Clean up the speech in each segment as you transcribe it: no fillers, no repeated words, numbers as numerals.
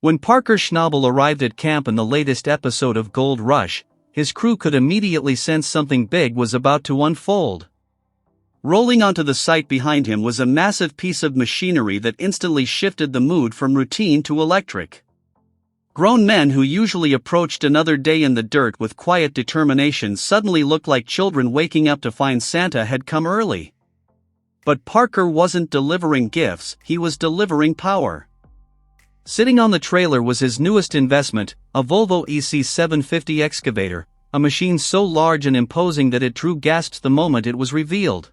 When Parker Schnabel arrived at camp in the latest episode of Gold Rush, his crew could immediately sense something big was about to unfold. Rolling onto the site behind him was a massive piece of machinery that instantly shifted the mood from routine to electric. Grown men who usually approached another day in the dirt with quiet determination suddenly looked like children waking up to find Santa had come early. But Parker wasn't delivering gifts, he was delivering power. Sitting on the trailer was his newest investment, a Volvo EC750 excavator, a machine so large and imposing that it drew gasps the moment it was revealed.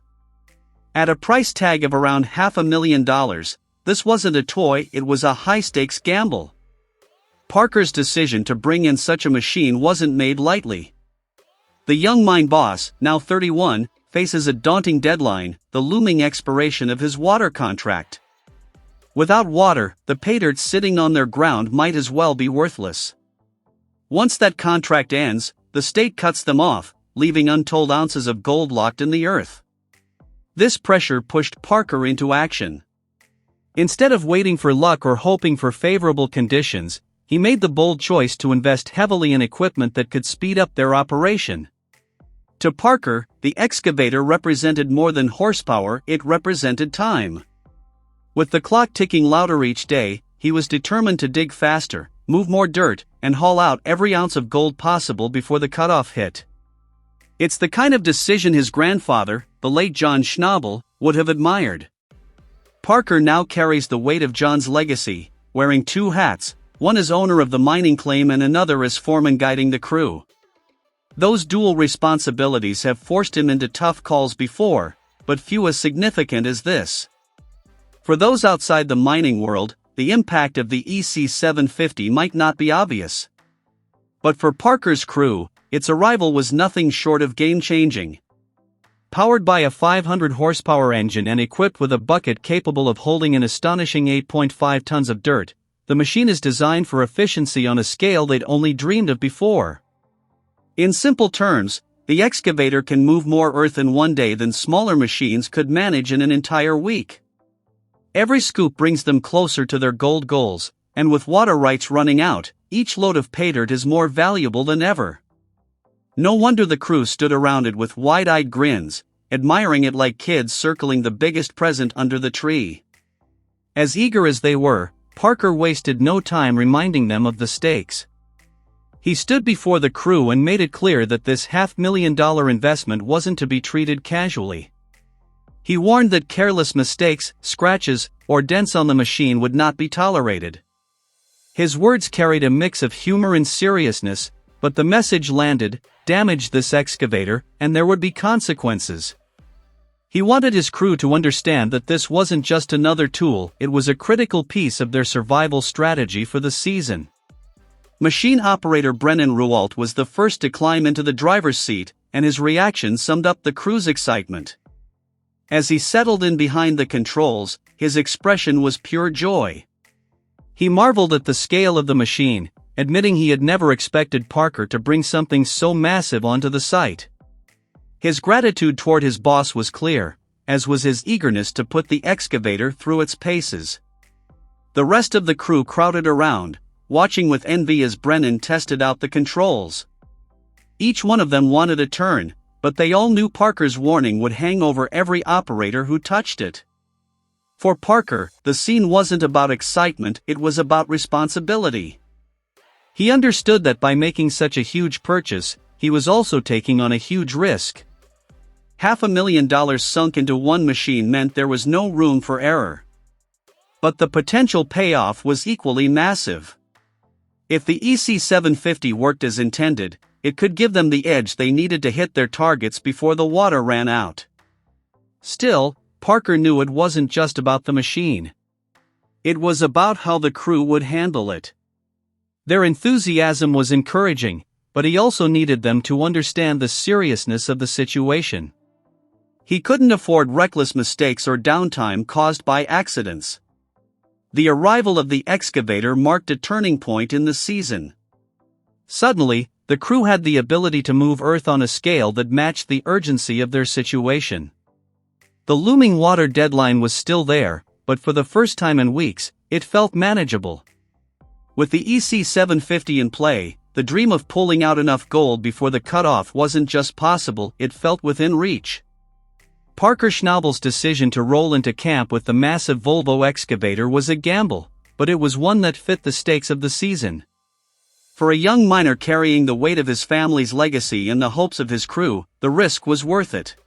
At a price tag of around $500,000, this wasn't a toy, it was a high-stakes gamble. Parker's decision to bring in such a machine wasn't made lightly. The young mine boss, now 31, faces a daunting deadline, the looming expiration of his water contract. Without water, the paydirts sitting on their ground might as well be worthless. Once that contract ends, the state cuts them off, leaving untold ounces of gold locked in the earth. This pressure pushed Parker into action. Instead of waiting for luck or hoping for favorable conditions, he made the bold choice to invest heavily in equipment that could speed up their operation. To Parker, the excavator represented more than horsepower, it represented time. With the clock ticking louder each day, he was determined to dig faster, move more dirt, and haul out every ounce of gold possible before the cutoff hit. It's the kind of decision his grandfather, the late John Schnabel, would have admired. Parker now carries the weight of John's legacy, wearing two hats, one as owner of the mining claim and another as foreman guiding the crew. Those dual responsibilities have forced him into tough calls before, but few as significant as this. For those outside the mining world, the impact of the EC750 might not be obvious. But for Parker's crew, its arrival was nothing short of game-changing. Powered by a 500 horsepower engine and equipped with a bucket capable of holding an astonishing 8.5 tons of dirt, the machine is designed for efficiency on a scale they'd only dreamed of before. In simple terms, the excavator can move more earth in one day than smaller machines could manage in an entire week. Every scoop brings them closer to their gold goals, and with water rights running out, each load of paydirt is more valuable than ever. No wonder the crew stood around it with wide-eyed grins, admiring it like kids circling the biggest present under the tree. As eager as they were, Parker wasted no time reminding them of the stakes. He stood before the crew and made it clear that this $500,000 investment wasn't to be treated casually. He warned that careless mistakes, scratches, or dents on the machine would not be tolerated. His words carried a mix of humor and seriousness, but the message landed: damage this excavator, and there would be consequences. He wanted his crew to understand that this wasn't just another tool, it was a critical piece of their survival strategy for the season. Machine operator Brennan Rualt was the first to climb into the driver's seat, and his reaction summed up the crew's excitement. As he settled in behind the controls, his expression was pure joy. He marveled at the scale of the machine, admitting he had never expected Parker to bring something so massive onto the site. His gratitude toward his boss was clear, as was his eagerness to put the excavator through its paces. The rest of the crew crowded around, watching with envy as Brennan tested out the controls. Each one of them wanted a turn, but they all knew Parker's warning would hang over every operator who touched it. For Parker, the scene wasn't about excitement, it was about responsibility. He understood that by making such a huge purchase, he was also taking on a huge risk. $500,000 sunk into one machine meant there was no room for error. But the potential payoff was equally massive. If the EC750 worked as intended, it could give them the edge they needed to hit their targets before the water ran out. Still, Parker knew it wasn't just about the machine. It was about how the crew would handle it. Their enthusiasm was encouraging, but he also needed them to understand the seriousness of the situation. He couldn't afford reckless mistakes or downtime caused by accidents. The arrival of the excavator marked a turning point in the season. Suddenly, the crew had the ability to move earth on a scale that matched the urgency of their situation. The looming water deadline was still there, but for the first time in weeks, it felt manageable. With the EC750 in play, the dream of pulling out enough gold before the cutoff wasn't just possible, it felt within reach. Parker Schnabel's decision to roll into camp with the massive Volvo excavator was a gamble, but it was one that fit the stakes of the season. For a young miner carrying the weight of his family's legacy and the hopes of his crew, the risk was worth it.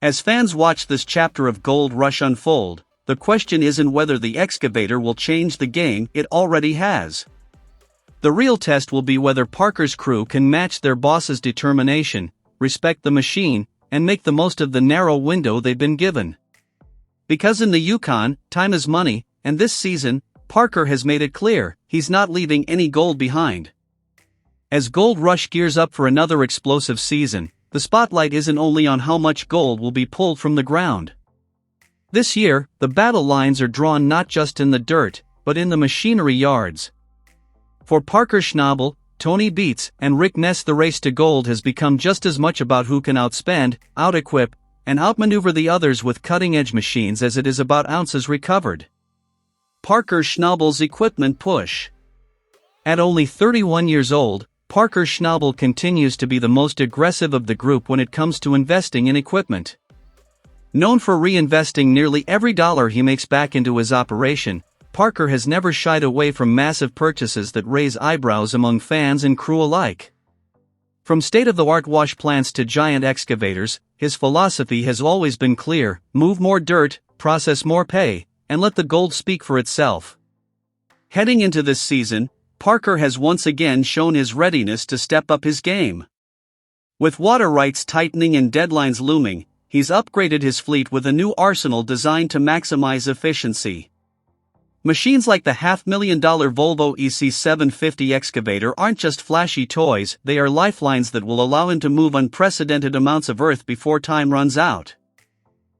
As fans watch this chapter of Gold Rush unfold, the question isn't whether the excavator will change the game, it already has. The real test will be whether Parker's crew can match their boss's determination, respect the machine, and make the most of the narrow window they've been given. Because in the Yukon, time is money, and this season, Parker has made it clear, he's not leaving any gold behind. As Gold Rush gears up for another explosive season, the spotlight isn't only on how much gold will be pulled from the ground. This year, the battle lines are drawn not just in the dirt, but in the machinery yards. For Parker Schnabel, Tony Beets, and Rick Ness, the race to gold has become just as much about who can outspend, out-equip, and outmaneuver the others with cutting-edge machines as it is about ounces recovered. Parker Schnabel's equipment push. At only 31 years old, Parker Schnabel continues to be the most aggressive of the group when it comes to investing in equipment. Known for reinvesting nearly every dollar he makes back into his operation, Parker has never shied away from massive purchases that raise eyebrows among fans and crew alike. From state-of-the-art wash plants to giant excavators, his philosophy has always been clear: move more dirt, process more pay, and let the gold speak for itself. Heading into this season, Parker has once again shown his readiness to step up his game. With water rights tightening and deadlines looming, he's upgraded his fleet with a new arsenal designed to maximize efficiency. Machines like the $500,000 Volvo EC750 excavator aren't just flashy toys, they are lifelines that will allow him to move unprecedented amounts of earth before time runs out.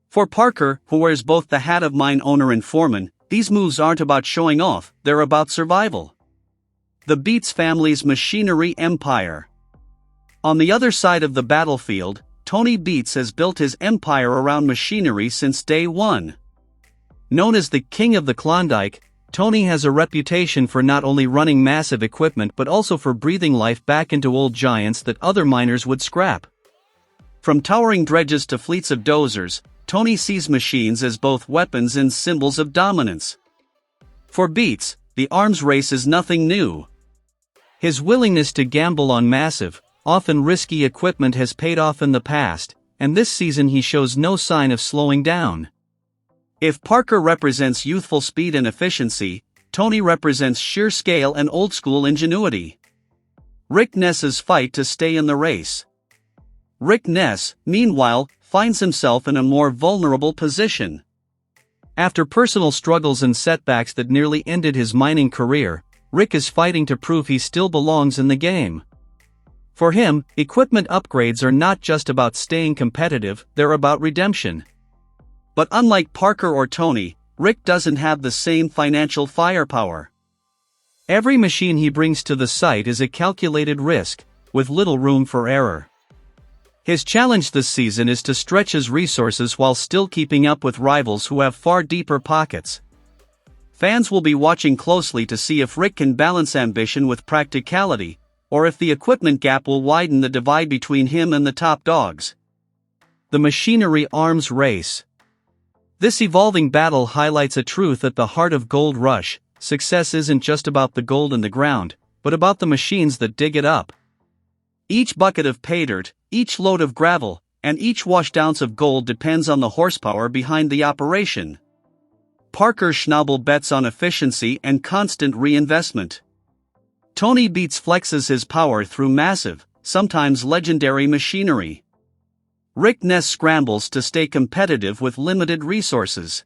For Parker, who wears both the hat of mine owner and foreman, these moves aren't about showing off, they're about survival. The Beets family's machinery empire. On the other side of the battlefield, Tony Beets has built his empire around machinery since day one. Known as the King of the Klondike, Tony has a reputation for not only running massive equipment but also for breathing life back into old giants that other miners would scrap. From towering dredges to fleets of dozers, Tony sees machines as both weapons and symbols of dominance. For Beets, the arms race is nothing new. His willingness to gamble on massive, often risky equipment has paid off in the past, and this season he shows no sign of slowing down. If Parker represents youthful speed and efficiency, Tony represents sheer scale and old-school ingenuity. Rick Ness's fight to stay in the race. Rick Ness, meanwhile, finds himself in a more vulnerable position. After personal struggles and setbacks that nearly ended his mining career, Rick is fighting to prove he still belongs in the game. For him, equipment upgrades are not just about staying competitive, they're about redemption. But unlike Parker or Tony, Rick doesn't have the same financial firepower. Every machine he brings to the site is a calculated risk, with little room for error. His challenge this season is to stretch his resources while still keeping up with rivals who have far deeper pockets. Fans will be watching closely to see if Rick can balance ambition with practicality, or if the equipment gap will widen the divide between him and the top dogs. The machinery arms race. This evolving battle highlights a truth at the heart of Gold Rush: success isn't just about the gold in the ground, but about the machines that dig it up. Each bucket of pay dirt, each load of gravel, and each washed ounce of gold depends on the horsepower behind the operation. Parker Schnabel bets on efficiency and constant reinvestment. Tony Beets flexes his power through massive, sometimes legendary machinery. Rick Ness scrambles to stay competitive with limited resources.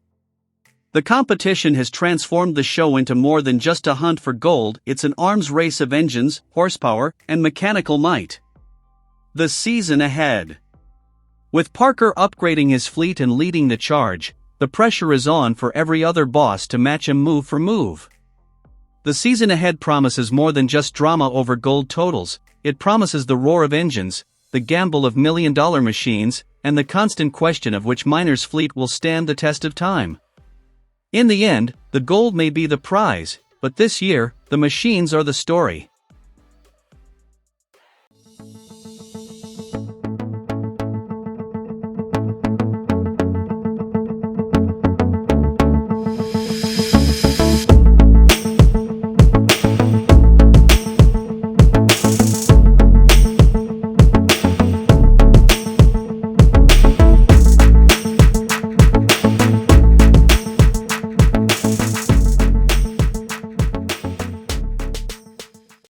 The competition has transformed the show into more than just a hunt for gold, it's an arms race of engines, horsepower, and mechanical might. The season ahead. With Parker upgrading his fleet and leading the charge, the pressure is on for every other boss to match him move for move. The season ahead promises more than just drama over gold totals, it promises the roar of engines, the gamble of million-dollar machines, and the constant question of which miner's fleet will stand the test of time. In the end, the gold may be the prize, But this year, the machines are the story.